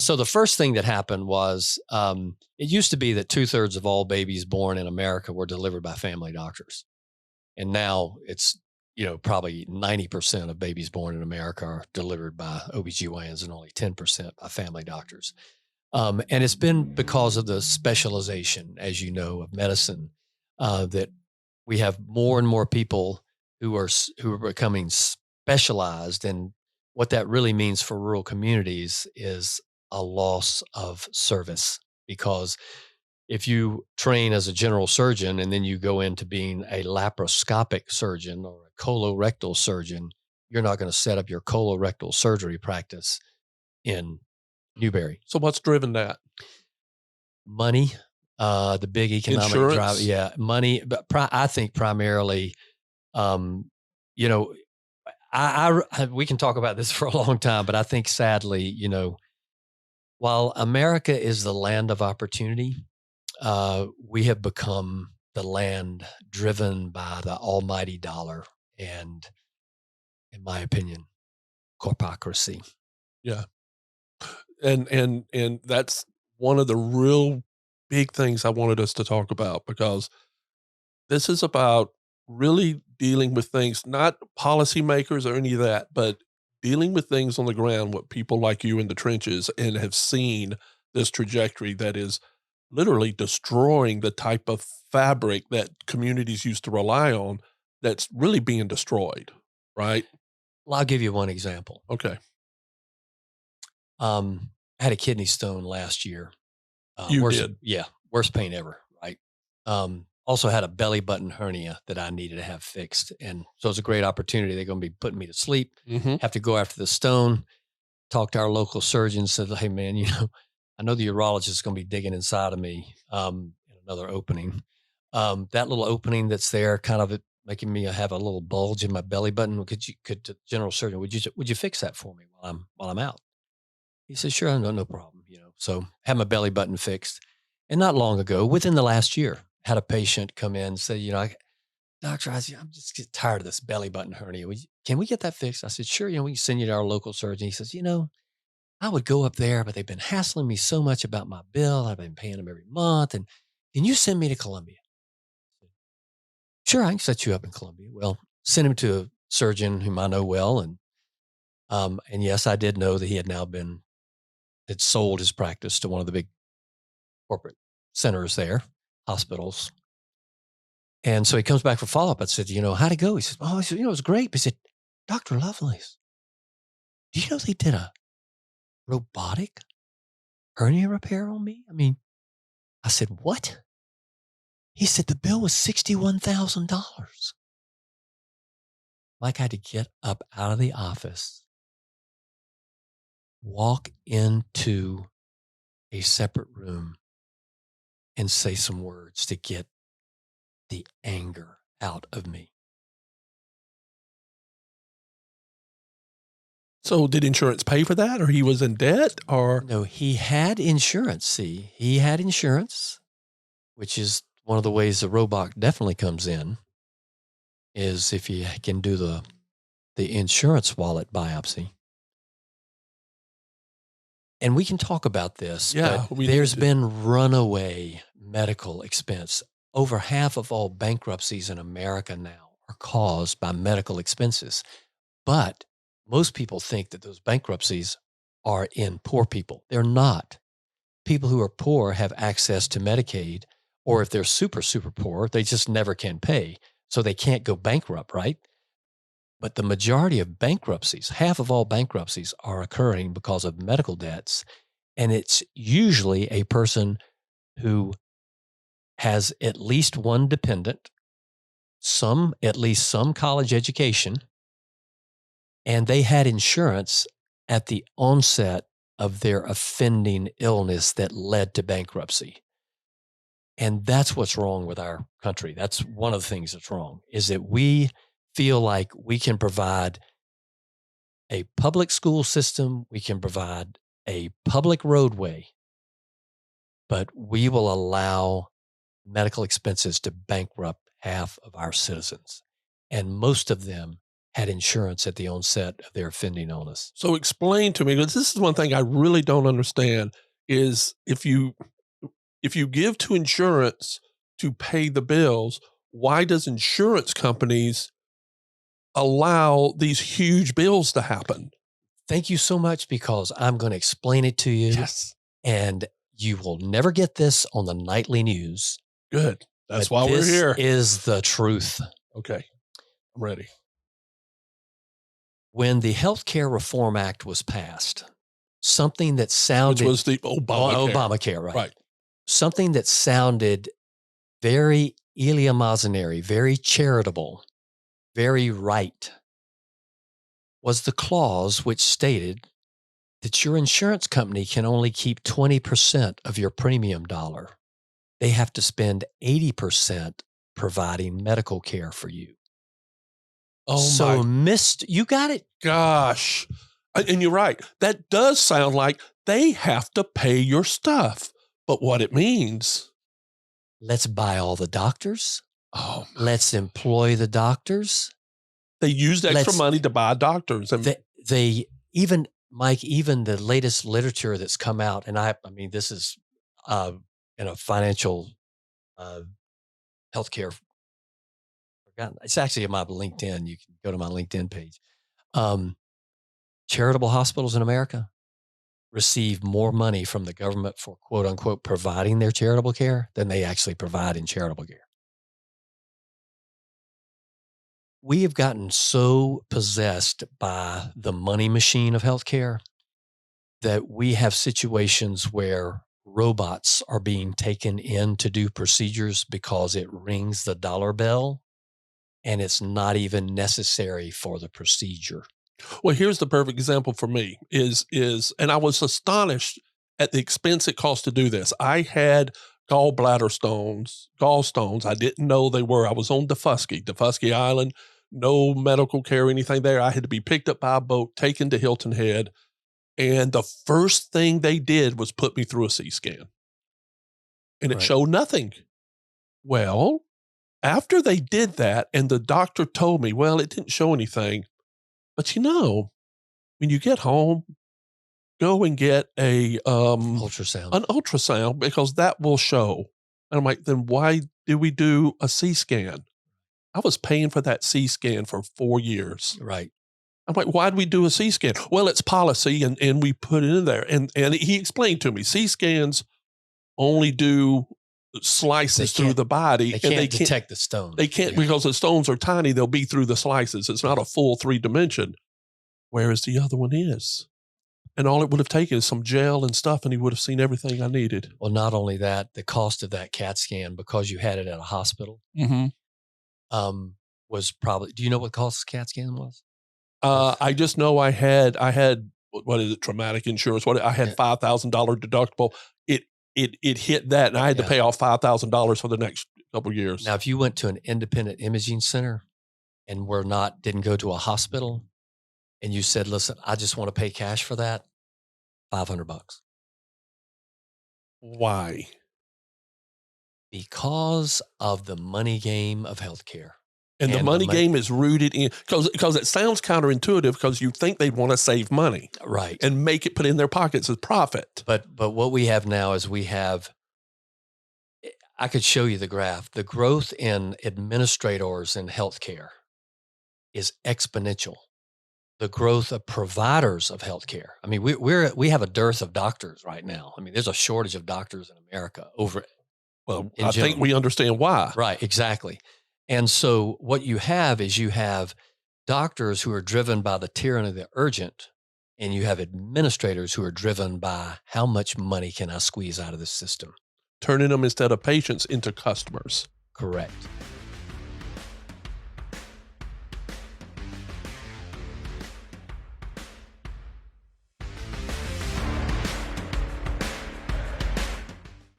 So the first thing that happened was it used to be that 2/3 of all babies born in America were delivered by family doctors. And now it's, probably 90% of babies born in America are delivered by OBGYNs and only 10% by family doctors. And it's been because of the specialization, as you know, of medicine, that we have more and more people who are becoming specialized. And what that really means for rural communities is a loss of service, because if you train as a general surgeon and then you go into being a laparoscopic surgeon or a colorectal surgeon, you're not going to set up your colorectal surgery practice in Newberry. So what's driven that? Money, the big economic drive. Insurance? Yeah, money. But I think primarily, um, you know, we can talk about this for a long time, but I think sadly, while America is the land of opportunity, we have become the land driven by the almighty dollar and, in my opinion, corpocracy. Yeah. And that's one of the real big things I wanted us to talk about, because this is about really dealing with things, not policymakers or any of that, but dealing with things on the ground, what people like you in the trenches and have seen this trajectory that is literally destroying the type of fabric that communities used to rely on, that's really being destroyed, right? Well, I'll give you one example. Okay. I had a kidney stone last year. You Worst, did. yeah, worst pain ever, right? Also had a belly button hernia that I needed to have fixed. And so it's a great opportunity. They're going to be putting me to sleep, Mhm. have to go after the stone, talk to our local surgeon, said, hey, man, I know the urologist is going to be digging inside of me in another opening. That little opening that's there, kind of making me have a little bulge in my belly button. Could the general surgeon, would you fix that for me while I'm out? He said, sure, no problem. So had my belly button fixed. And not long ago, within the last year, had a patient come in and say, doctor, I'm just getting tired of this belly button hernia. Can we get that fixed? I said, sure. We can send you to our local surgeon. He says, I would go up there, but they've been hassling me so much about my bill. I've been paying them every month. And can you send me to Columbia? Sure, I can set you up in Columbia. Well, send him to a surgeon whom I know well. And yes, I did know that he had sold his practice to one of the big corporate centers there, hospitals. And so he comes back for follow-up. I said, how'd it go? He said, it was great. But he said, Dr. Lovelace, do you know they did a robotic hernia repair on me? I mean, I said, what? He said, the bill was $61,000. Mike, I had to get up out of the office, walk into a separate room, and say some words to get the anger out of me. So did insurance pay for that, or he was in debt, or? No, he had insurance. See, he had insurance, which is one of the ways the robot definitely comes in, is if you can do the insurance wallet biopsy. And we can talk about this, Yeah, but we need there's to. been runaway medical expense. Over half of all bankruptcies in America now are caused by medical expenses. But most people think that those bankruptcies are in poor people. They're not. People who are poor have access to Medicaid, or if they're super, super poor, they just never can pay. So they can't go bankrupt, right? But the majority of bankruptcies, half of all bankruptcies, are occurring because of medical debts. And it's usually a person who has at least one dependent, at least some college education, and they had insurance at the onset of their offending illness that led to bankruptcy. And that's what's wrong with our country. That's one of the things that's wrong, is that we feel like we can provide a public school system, we can provide a public roadway, but we will allow medical expenses to bankrupt half of our citizens. And most of them had insurance at the onset of their offending illness. So explain to me, because this is one thing I really don't understand, is if you give to insurance to pay the bills, why does insurance companies allow these huge bills to happen? Thank you so much, because I'm going to explain it to you, Yes. and you will never get this on the nightly news. Good. That's But why we're this here. is the truth. Okay. I'm ready. When the Healthcare Reform Act was passed, something that sounded Which was the Obamacare. Obamacare, right? Right. Something that sounded very eleemosynary, very charitable, very right, was the clause which stated that your insurance company can only keep 20% of your premium dollar. They have to spend 80% providing medical care for you. Oh So my you got it. gosh. And you're right. That does sound like they have to pay your stuff. But what it means, Let's buy all the doctors. oh, Let's employ the doctors. they used extra money to buy doctors. And They even, Mike, even the latest literature that's come out, and I mean, this is in a financial healthcare. It's actually on my LinkedIn. You can go to my LinkedIn page. Charitable hospitals in America receive more money from the government for quote unquote providing their charitable care than they actually provide in charitable care. We have gotten so possessed by the money machine of healthcare that we have situations where robots are being taken in to do procedures because it rings the dollar bell and it's not even necessary for the procedure. well, here's the perfect example for me and I was astonished at the expense it cost to do this. I had gallstones. I didn't know they were. I was on Defusky Island, no medical care, anything there. I had to be picked up by a boat, taken to Hilton Head. And the first thing they did was put me through a C scan, and it Right. showed nothing. Well, after they did that, and the doctor told me, well, it didn't show anything. But when you get home, go and get Ultrasound. an ultrasound, because that will show. And I'm like, then why do we do a C scan? I was paying for that C scan for 4 years. Right. I'm like, why do we do a C scan? Well, it's policy, and we put it in there. And he explained to me, C scans only do slices through the body. They can't detect the stones. They can't, because the stones are tiny. They'll be through the slices. It's not a full 3-dimension, whereas the other one is. And all it would have taken is some gel and stuff, and he would have seen everything I needed. Well, not only that, the cost of that CAT scan, because you had it at a hospital, was probably, do you know what the cost of the CAT scan was? I just know I had what is it, traumatic insurance? I had $5,000 deductible. It hit that, and I had to pay off $5,000 for the next couple of years. Now, if you went to an independent imaging center and didn't go to a hospital, and you said, "Listen, I just want to pay cash for that," $500. Why? Because of the money game of healthcare. And the money game is rooted in, because it sounds counterintuitive, because you think they'd want to save money, right, and make it put in their pockets as profit. But what we have now is I could show you the graph. The growth in administrators in healthcare is exponential. The growth of providers of healthcare. I mean, we have a dearth of doctors right now. I mean, there's a shortage of doctors in America Well, I think we understand why. Right, exactly. And so what you have is doctors who are driven by the tyranny of the urgent, and you have administrators who are driven by how much money can I squeeze out of the system. Turning them, instead of patients, into customers. Correct.